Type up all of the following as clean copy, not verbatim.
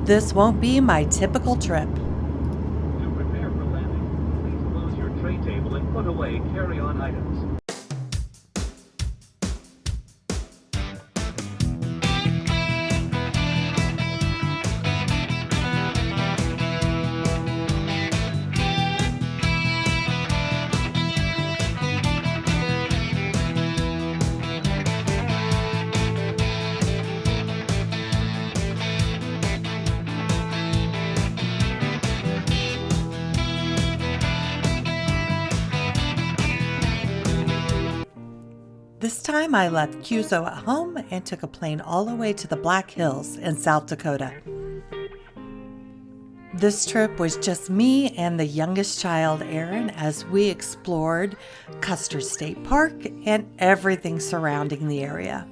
This won't be my typical trip. To prepare for landing, please close your tray table and put away carry-on items. This time I left Cuso at home and took a plane all the way to the Black Hills in South Dakota. This trip was just me and the youngest child, Aaron, as we explored Custer State Park and everything surrounding the area.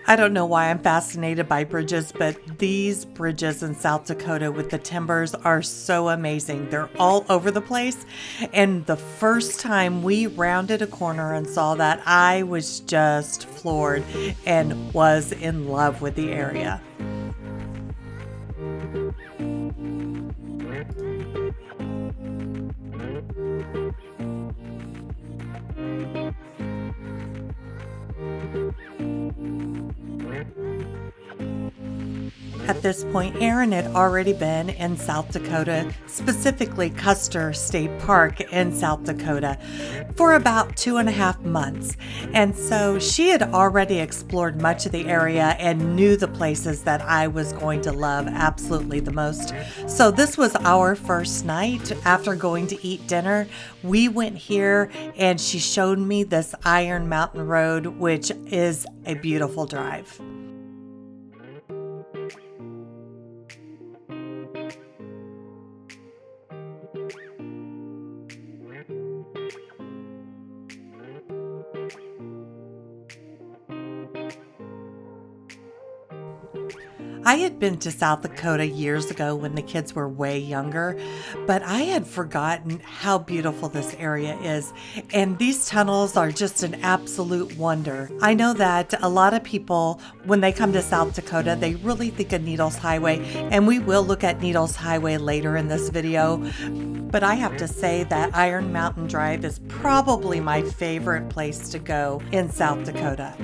I don't know why I'm fascinated by bridges, but these bridges in South Dakota with the timbers are so amazing. They're all over the place. And the first time we rounded a corner and saw that, I was just floored and was in love with the area. At this point, Aaron had already been in South Dakota, specifically Custer State Park in South Dakota, for about 2.5 months. And so she had already explored much of the area and knew the places that I was going to love absolutely the most. So this was our first night. After going to eat dinner, we went here and she showed me this Iron Mountain Road, which is a beautiful drive. I had been to South Dakota years ago when the kids were way younger, but I had forgotten how beautiful this area is. And these tunnels are just an absolute wonder. I know that a lot of people, when they come to South Dakota, they really think of Needles Highway, and we will look at Needles Highway later in this video. But I have to say that Iron Mountain Drive is probably my favorite place to go in South Dakota.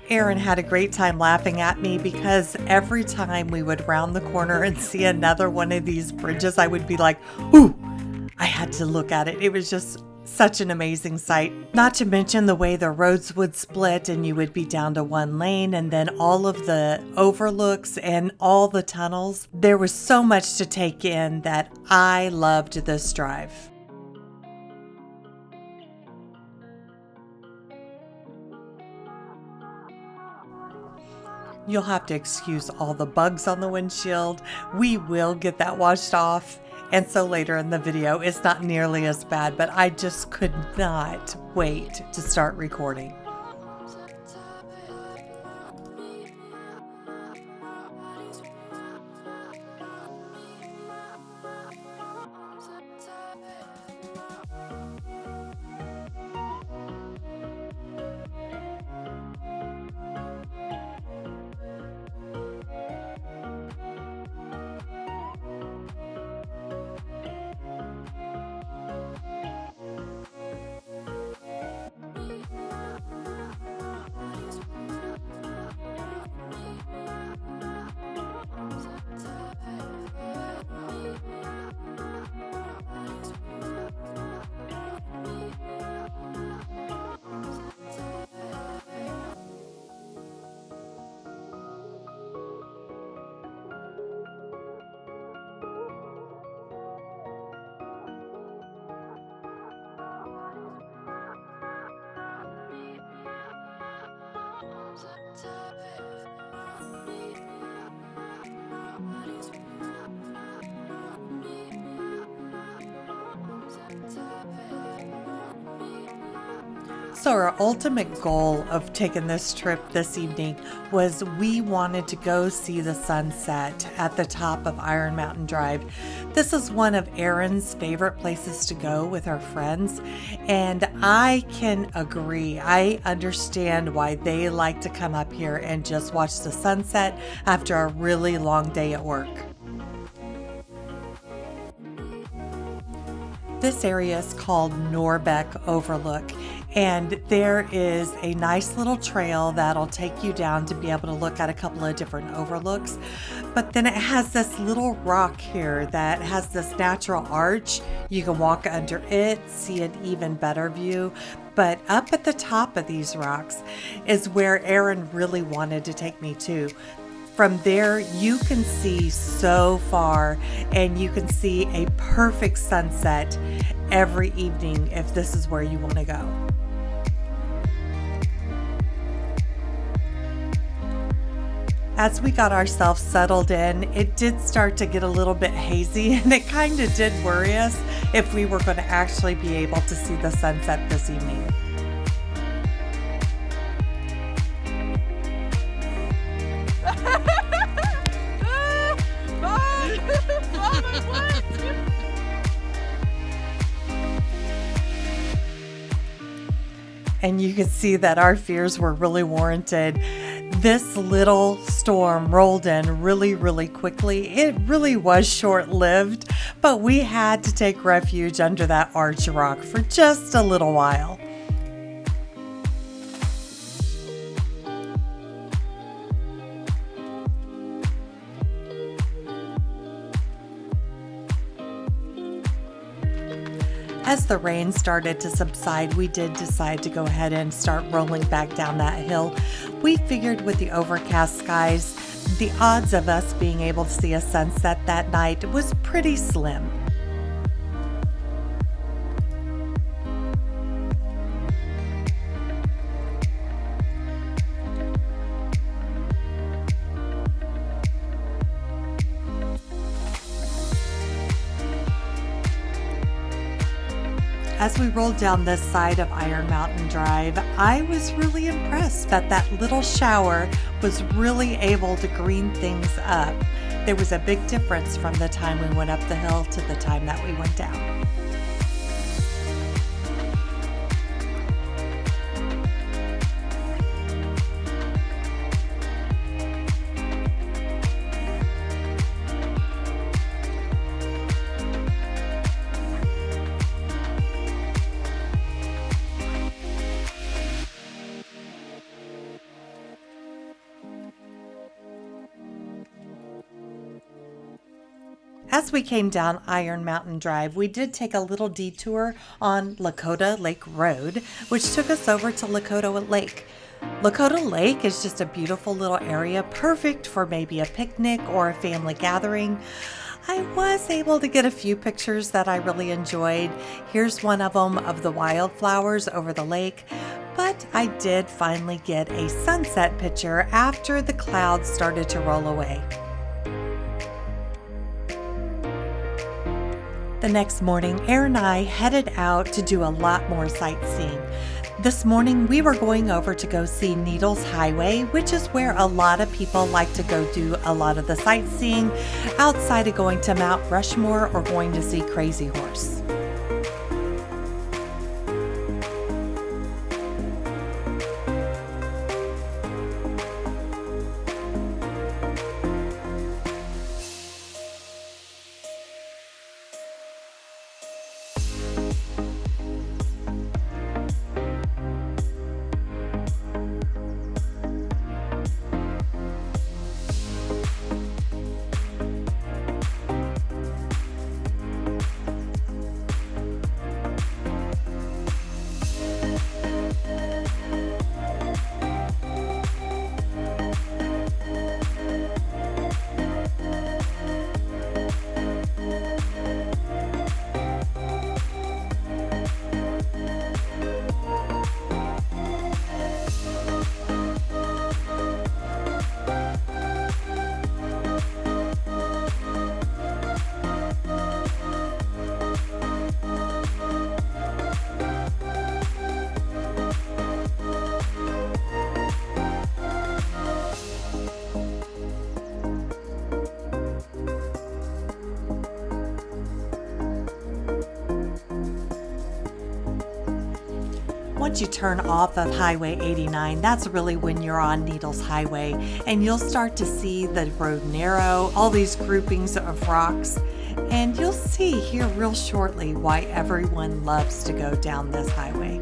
Aaron had a great time laughing at me because every time we would round the corner and see another one of these bridges, I would be like, ooh, I had to look at it. It was just such an amazing sight. Not to mention the way the roads would split and you would be down to one lane, and then all of the overlooks and all the tunnels. There was so much to take in that I loved this drive. You'll have to excuse all the bugs on the windshield. We will get that washed off. And so later in the video, it's not nearly as bad, but I just could not wait to start recording. So our ultimate goal of taking this trip this evening was we wanted to go see the sunset at the top of Iron Mountain Drive. This is one of Erin's favorite places to go with her friends, and I can agree. I understand why they like to come up here and just watch the sunset after a really long day at work. This area is called Norbeck Overlook, and there is a nice little trail that'll take you down to be able to look at a couple of different overlooks. But then it has this little rock here that has this natural arch. You can walk under it, see an even better view. But up at the top of these rocks is where Erin really wanted to take me to. From there, you can see so far, and you can see a perfect sunset every evening if this is where you want to go. As we got ourselves settled in, it did start to get a little bit hazy, and it kind of did worry us if we were going to actually be able to see the sunset this evening. And you could see that our fears were really warranted. This little storm rolled in really quickly. It really was short-lived, but we had to take refuge under that arch rock for just a little while. As the rain started to subside, we did decide to go ahead and start rolling back down that hill. We figured with the overcast skies, the odds of us being able to see a sunset that night was pretty slim. As we rolled down this side of Iron Mountain Drive, I was really impressed that that little shower was really able to green things up. There was a big difference from the time we went up the hill to the time that we went down. As we came down Iron Mountain Drive, we did take a little detour on Dakota Lake Road, which took us over to Dakota Lake. Dakota Lake is just a beautiful little area, perfect for maybe a picnic or a family gathering. I was able to get a few pictures that I really enjoyed. Here's one of them of the wildflowers over the lake, but I did finally get a sunset picture after the clouds started to roll away. The next morning, Erin and I headed out to do a lot more sightseeing. This morning, we were going over to go see Needles Highway, which is where a lot of people like to go do a lot of the sightseeing outside of going to Mount Rushmore or going to see Crazy Horse. once you turn off of Highway 89, that's really when you're on Needles Highway, and you'll start to see the road narrow, all these groupings of rocks, and you'll see here real shortly why everyone loves to go down this highway.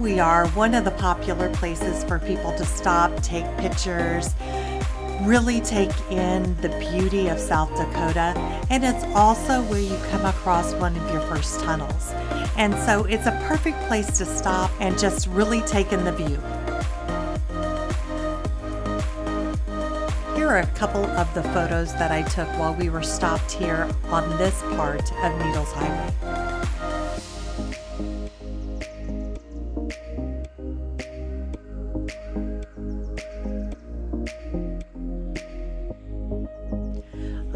We are one of the popular places for people to stop, take pictures, really take in the beauty of South Dakota, and it's also where you come across one of your first tunnels. And so it's a perfect place to stop and just really take in the view. Here are a couple of the photos that I took while we were stopped here on this part of Needles Highway.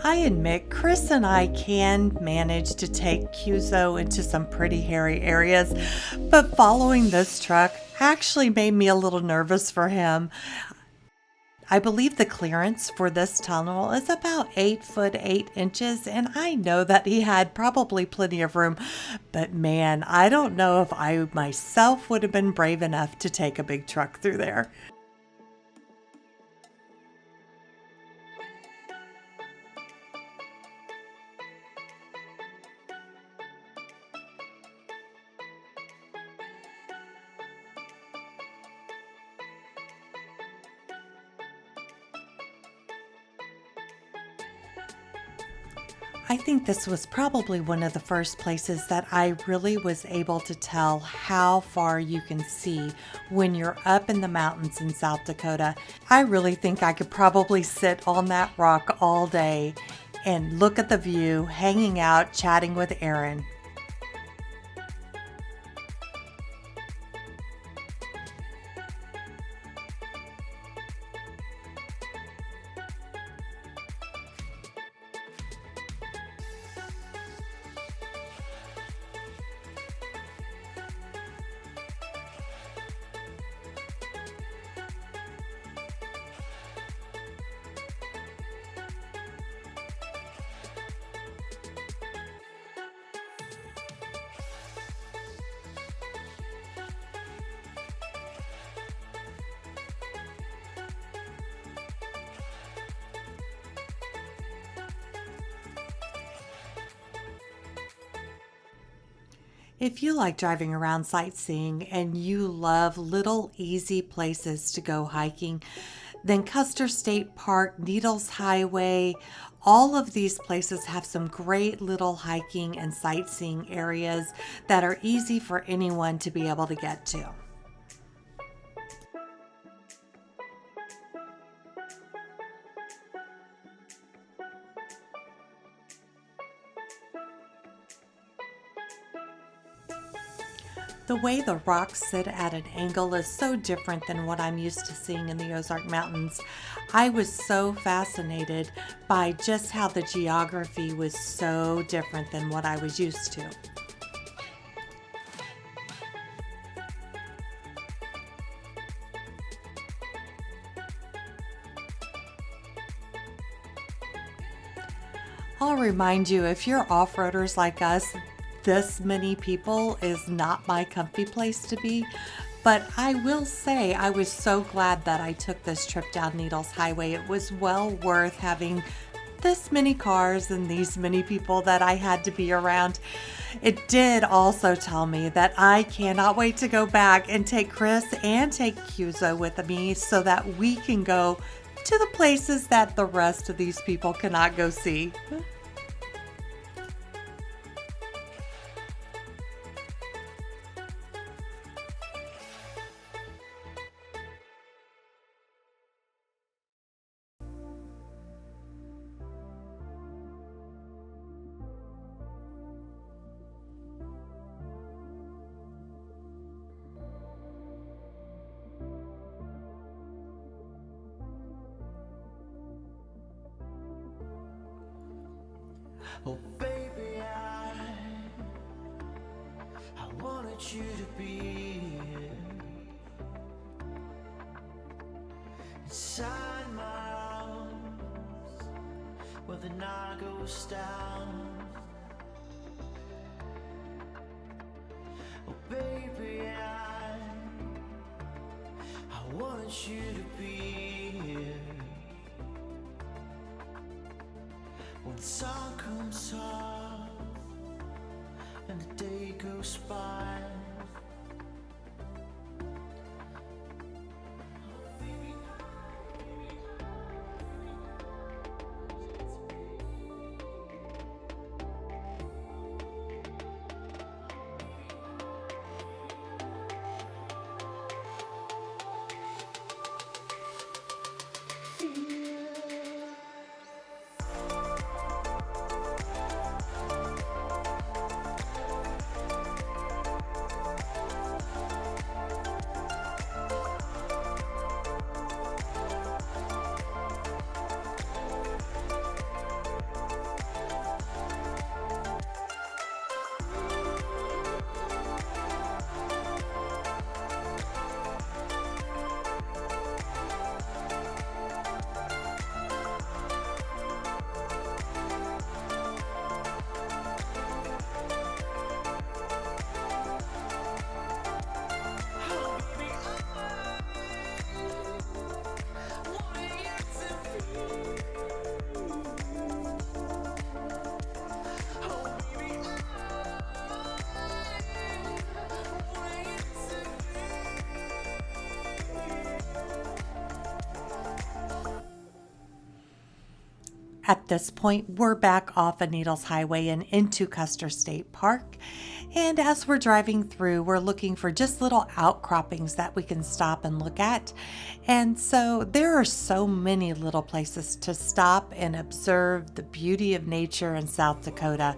I admit Chris and I can manage to take Cuzo into some pretty hairy areas, but following this truck actually made me a little nervous for him. I believe the clearance for this tunnel is about 8 foot 8 inches, and I know that he had probably plenty of room, but man, I don't know if I myself would have been brave enough to take a big truck through there. I think this was probably one of the first places that I really was able to tell how far you can see when you're up in the mountains in South Dakota. I really think I could probably sit on that rock all day and look at the view, hanging out, chatting with Aaron. If you like driving around sightseeing and you love little easy places to go hiking, then Custer State Park, Needles Highway, all of these places have some great little hiking and sightseeing areas that are easy for anyone to be able to get to. The way the rocks sit at an angle is so different than what I'm used to seeing in the Ozark Mountains. I was so fascinated by just how the geography was so different than what I was used to. I'll remind you, if you're off-roaders like us, this many people is not my comfy place to be, but I will say I was so glad that I took this trip down Needles Highway. It was well worth having this many cars and these many people that I had to be around. It did also tell me that I cannot wait to go back and take Chris and take Cuzo with me so that we can go to the places that the rest of these people cannot go see. Oh baby, I wanted you to be here inside my arms where the night goes down. Oh baby, I wanted you to be here when the sun comes up and the day goes by. At this point, we're back off of Needles Highway and into Custer State Park. And as we're driving through, we're looking for just little outcroppings that we can stop and look at. And so there are so many little places to stop and observe the beauty of nature in South Dakota.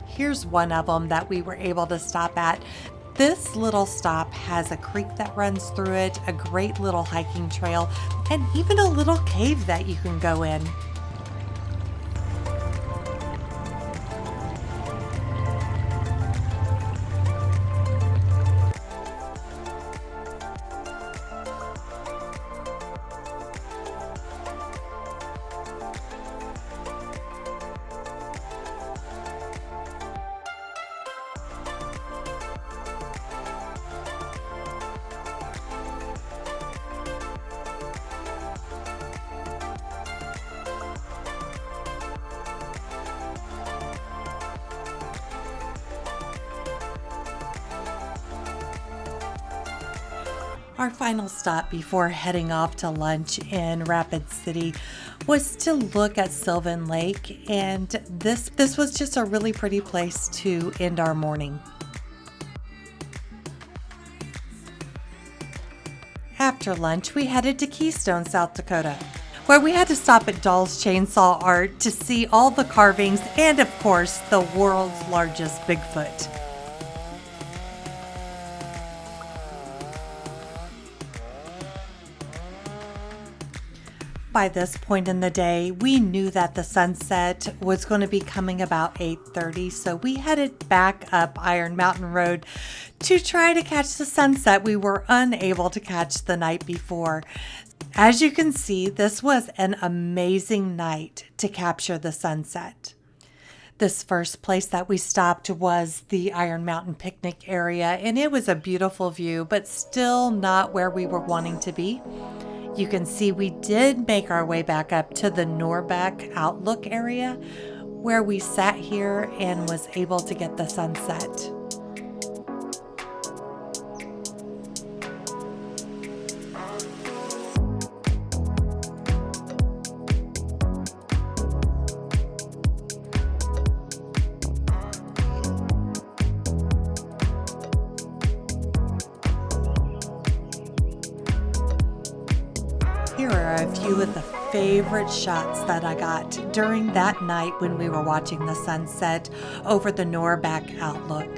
Here's one of them that we were able to stop at. This little stop has a creek that runs through it, a great little hiking trail, and even a little cave that you can go in. Our final stop before heading off to lunch in Rapid City was to look at Sylvan Lake, and this was just a really pretty place to end our morning. After lunch, we headed to Keystone, South Dakota, where we had to stop at Doll's Chainsaw Art to see all the carvings and, of course, the world's largest Bigfoot. By this point in the day, we knew that the sunset was going to be coming about 8:30, so we headed back up Iron Mountain Road to try to catch the sunset we were unable to catch the night before. As you can see, this was an amazing night to capture the sunset. This first place that we stopped was the Iron Mountain picnic area, and it was a beautiful view, but still not where we were wanting to be. You can see we did make our way back up to the Norbeck Outlook area, where we sat here and was able to get the sunset. Here are a few of the favorite shots that I got during that night when we were watching the sunset over the Norbeck Outlook.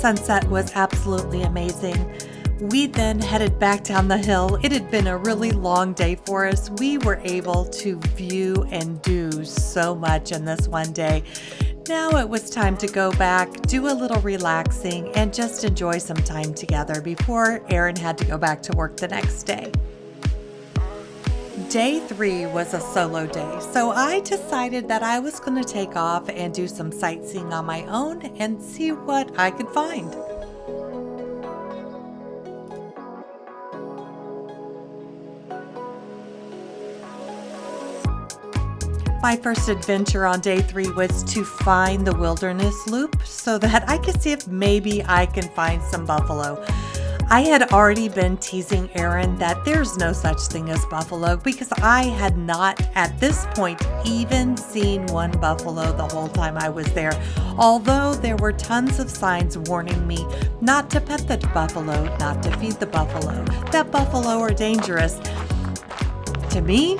sunset was absolutely amazing. We then headed back down the hill. It had been a really long day for us. We were able to view and do so much in this one day. Now it was time to go back, do a little relaxing, and just enjoy some time together before Aaron had to go back to work the next day. Day 3 was a solo day, so I decided that I was going to take off and do some sightseeing on my own and see what I could find. My first adventure on day 3 was to find the wilderness loop so that I could see if maybe I can find some buffalo. I had already been teasing Aaron that there's no such thing as buffalo because I had not at this point even seen one buffalo the whole time I was there, although there were tons of signs warning me not to pet the buffalo, not to feed the buffalo, that buffalo are dangerous. To me,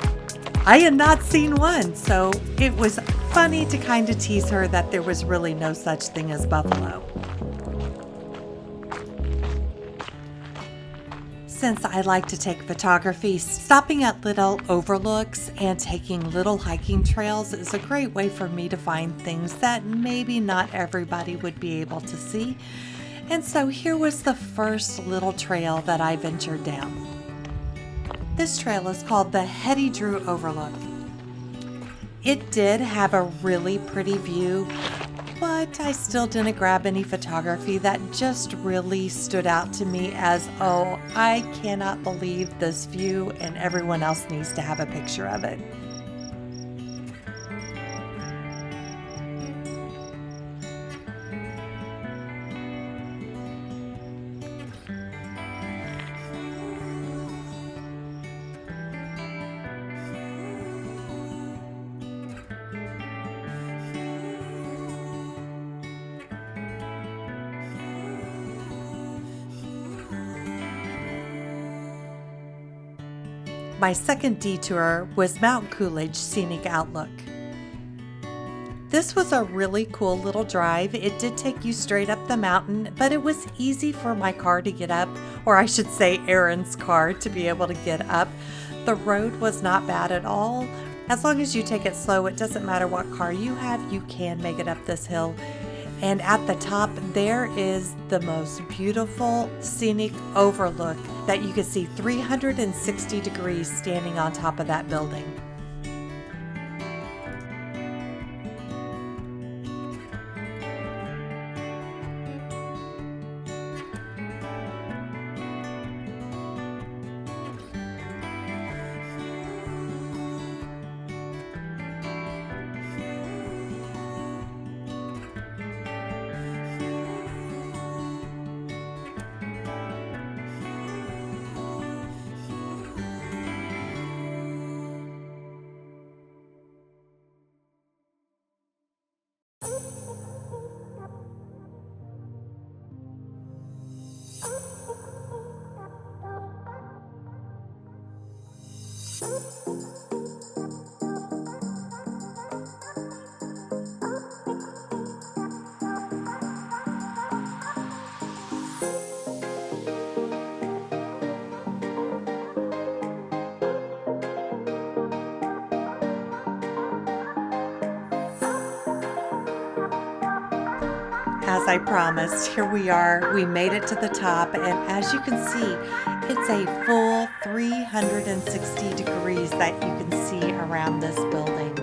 I had not seen one, so it was funny to kind of tease her that there was really no such thing as buffalo. Since I like to take photography, stopping at little overlooks and taking little hiking trails is a great way for me to find things that maybe not everybody would be able to see. And so here was the first little trail that I ventured down. This trail is called the Hetty Drew Overlook. It did have a really pretty view, but I still didn't grab any photography that just really stood out to me as, oh, I cannot believe this view and everyone else needs to have a picture of it. My second detour was Mount Coolidge Scenic Outlook. This was a really cool little drive. It did take you straight up the mountain, but it was easy for my car to get up, or I should say Aaron's car to be able to get up. The road was not bad at all. As long as you take it slow, it doesn't matter what car you have, you can make it up this hill. And at the top, there is the most beautiful scenic overlook that you can see 360 degrees standing on top of that building. As I promised, here we are. We made it to the top, and as you can see, it's a full 360 degrees that you can see around this building.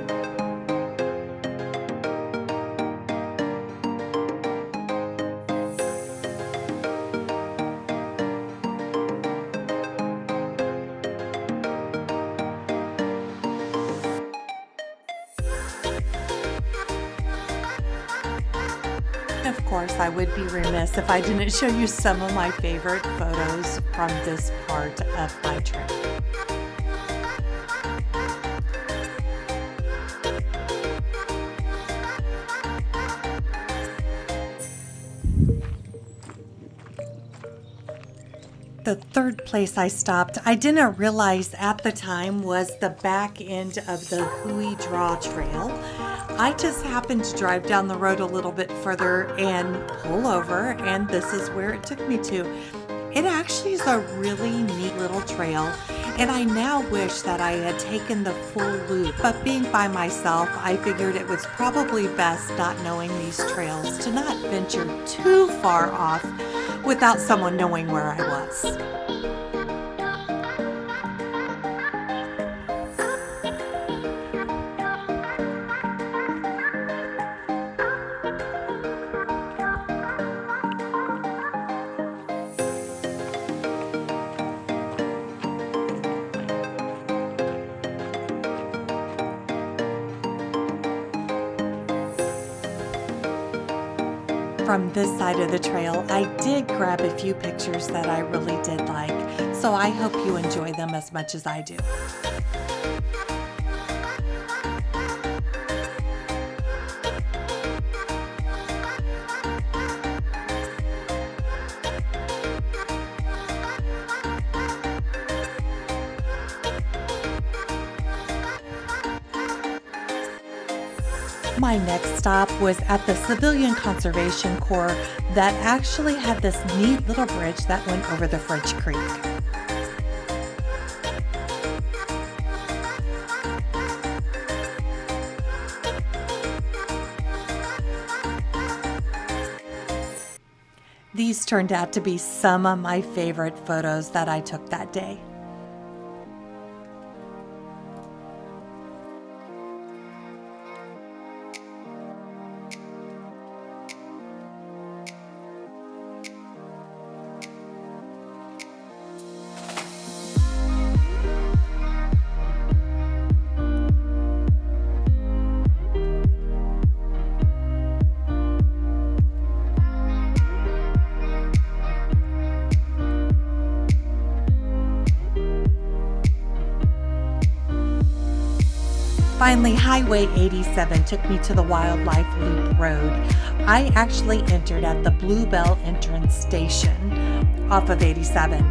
Of course, I would be remiss if I didn't show you some of my favorite photos from this part of my trip. The third place I stopped, I didn't realize at the time was the back end of the Hui Draw Trail. I just happened to drive down the road a little bit further and pull over, and this is where it took me to. It actually is a really neat little trail, and I now wish that I had taken the full loop, but being by myself, I figured it was probably best, not knowing these trails, to not venture too far off without someone knowing where I was. From this side of the trail, I did grab a few pictures that I really did like, so I hope you enjoy them as much as I do. My next stop was at the Civilian Conservation Corps that actually had this neat little bridge that went over the French Creek. These turned out to be some of my favorite photos that I took that day. Finally, Highway 87 took me to the Wildlife Loop Road. I actually entered at the Bluebell entrance station off of 87.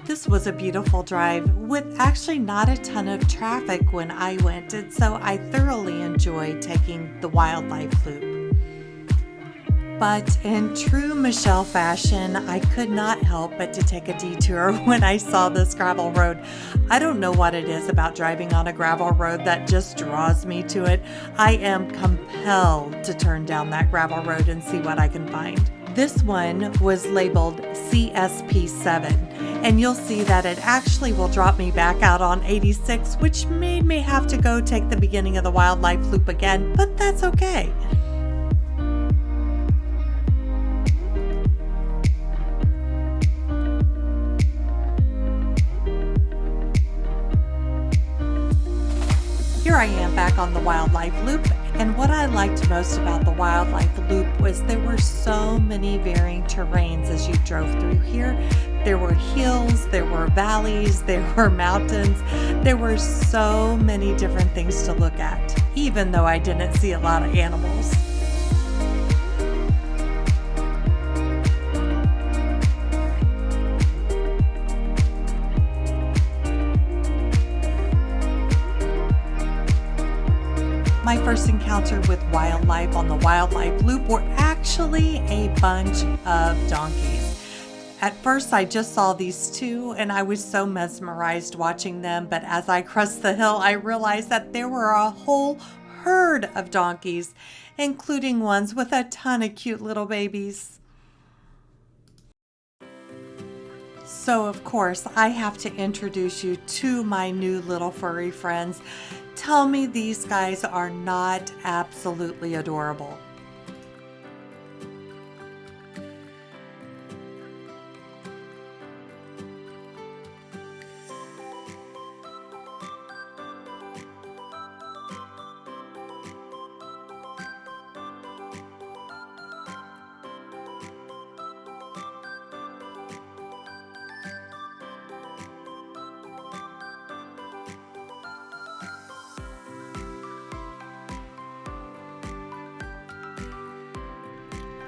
This was a beautiful drive with actually not a ton of traffic when I went, and so I thoroughly enjoyed taking the Wildlife Loop. But in true Michelle fashion, I could not help but to take a detour when I saw this gravel road. I don't know what it is about driving on a gravel road that just draws me to it. I am compelled to turn down that gravel road and see what I can find. This one was labeled CSP7, and you'll see that it actually will drop me back out on 86, which made me have to go take the beginning of the Wildlife Loop again, but that's okay. Here I am back on the Wildlife Loop, and what I liked most about the Wildlife Loop was there were so many varying terrains as you drove through here. There were hills, there were valleys, there were mountains. There were so many different things to look at, even though I didn't see a lot of animals. My first encounter with wildlife on the Wildlife Loop were actually a bunch of donkeys. At first, I just saw these two, and I was so mesmerized watching them, but as I crossed the hill, I realized that there were a whole herd of donkeys, including ones with a ton of cute little babies. So, of course, I have to introduce you to my new little furry friends. Tell me these guys are not absolutely adorable.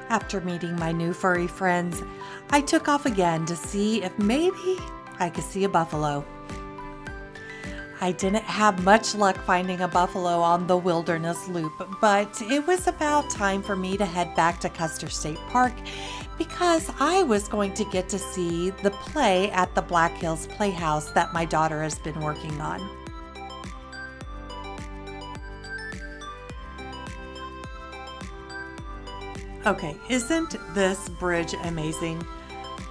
After meeting my new furry friends, I took off again to see if maybe I could see a buffalo. I didn't have much luck finding a buffalo on the wilderness loop, but it was about time for me to head back to Custer State Park because I was going to get to see the play at the Black Hills Playhouse that my daughter has been working on. Okay, isn't this bridge amazing?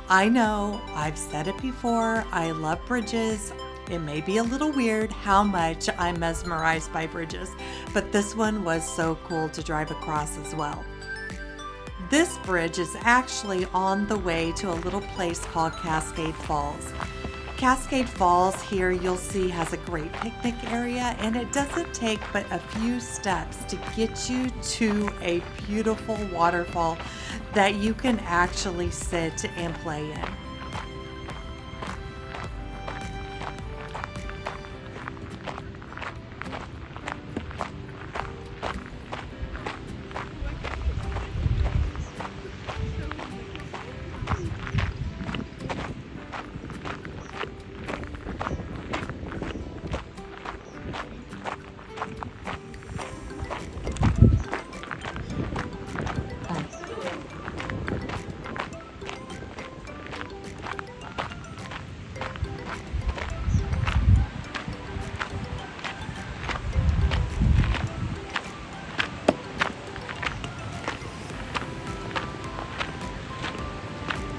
I know, I've said it before, I love bridges. It may be a little weird how much I'm mesmerized by bridges, but this one was so cool to drive across as well. This bridge is actually on the way to a little place called Cascade Falls. Cascade Falls here you'll see has a great picnic area, and it doesn't take but a few steps to get you to a beautiful waterfall that you can actually sit and play in.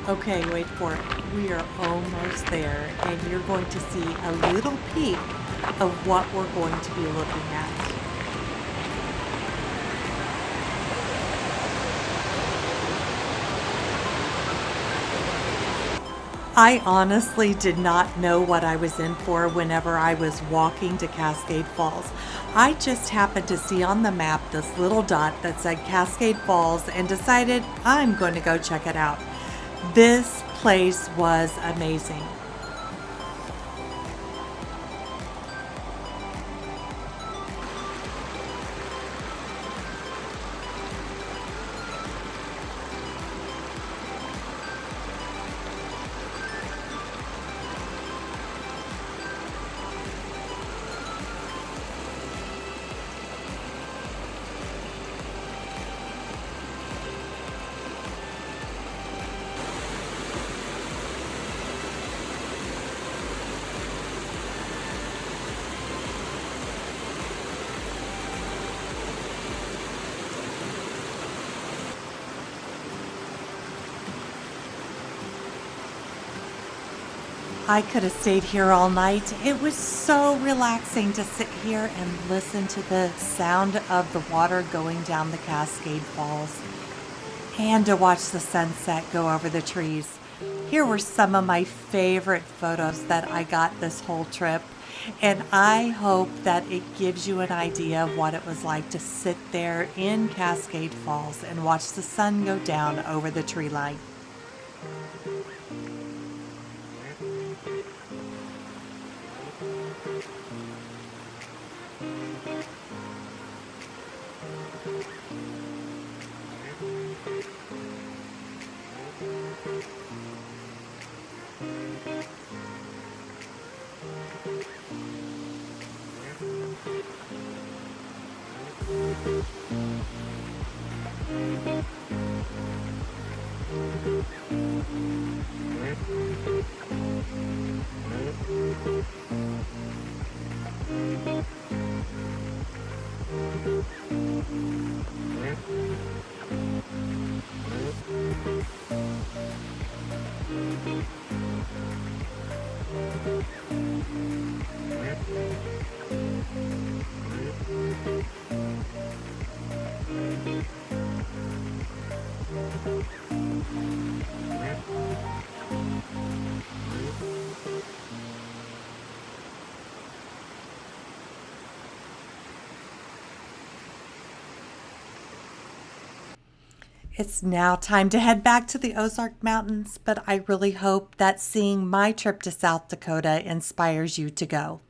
Okay, wait for it. We are almost there, and you're going to see a little peek of what we're going to be looking at. I honestly did not know what I was in for whenever I was walking to Cascade Falls. I just happened to see on the map this little dot that said Cascade Falls and decided I'm going to go check it out. This place was amazing. I could have stayed here all night. It was so relaxing to sit here and listen to the sound of the water going down the Cascade Falls and to watch the sunset go over the trees. Here were some of my favorite photos that I got this whole trip, and I hope that it gives you an idea of what it was like to sit there in Cascade Falls and watch the sun go down over the tree line. It's now time to head back to the Ozark Mountains, but I really hope that seeing my trip to South Dakota inspires you to go.